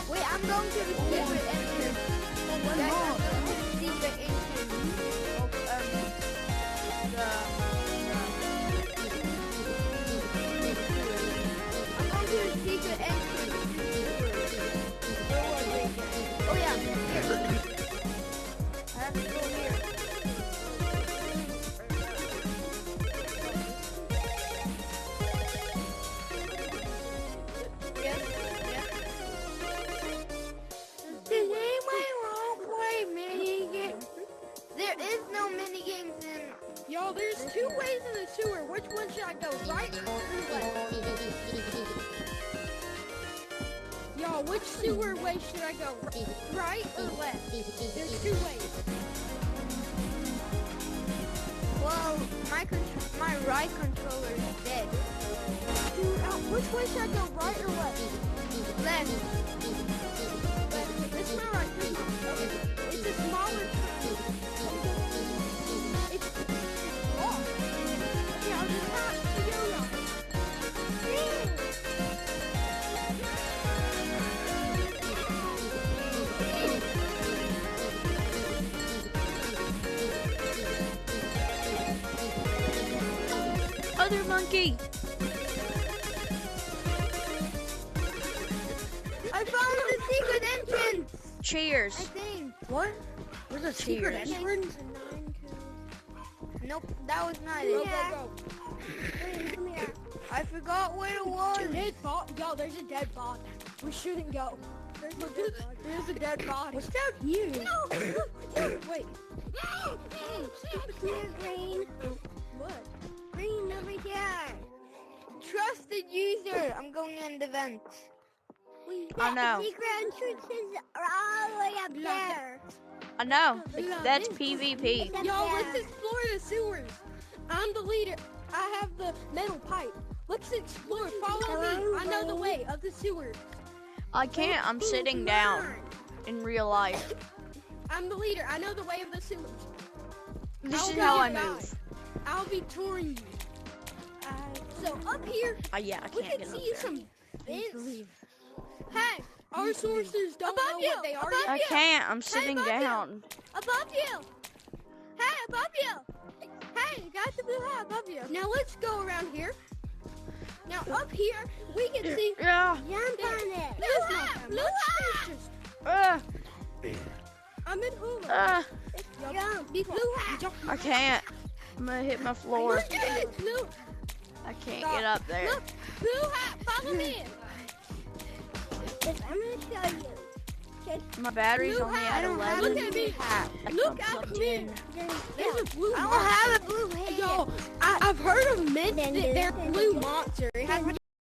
Wait, I'm going to the secret entrance. Guys, I'm going to the secret entrance of I'm going to the secret entrance. Where was it? Oh yeah, here. I have to go here. Yes, yes. Does anyone want to play minigame? There is no minigames in. Yo, there's two ways in the sewer. Which one should I go, right or left? Yo, which sewer way should I go, right or left? There's two ways. Well, my right controller is dead. Dude, which way should I go, right or left? Left. Left. This is my right. This is my right. It's a smaller train. It's off. Okay, I'll just have the yo-yo. Other monkey. I found the secret entrance. Cheers. I think. What? Where's the Secret cheers? entrance? Nope, that was not Go, it. go, go. Come here. I forgot where it was. Dead body. Yo, there's a dead body. We shouldn't go. There's a dead body. What's down here? No. Wait. Green. What? Green over here. Trusted user. I'm going in the vent. I know. Secret entrances are all the way up there. I know. That's PvP. Yo, let's explore the sewers. I'm the leader. I have the metal pipe. Let's explore. Follow me. I know the way of the sewers. I can't. I'm sitting down in real life. I'm the leader. I know the way of the sewers. This I'll is be how your I guide. move. I'll be touring you. So up here, Yeah, I we can't can get up see there. some vents. Hey, our sources don't know what they are. I can't. I'm sitting above you. down. Above you. Hey, above you. Hey, you got the blue hat above you. Now let's go around here. Now up here, we can see. Yeah. Jump on it. There's not blue hat. Uh, I'm in hula. uh, Blue hat. I can't. I'm gonna hit my floor. Look at it, blue. I can't get up there. Look, blue hat. Follow me. I'm gonna show you. My battery's Blue only hat. at Look 11. at me. I Look come at plugged me. in. There's a blue I monster. don't have a blue head. Yo, I've heard of myths that they're blue monster. It has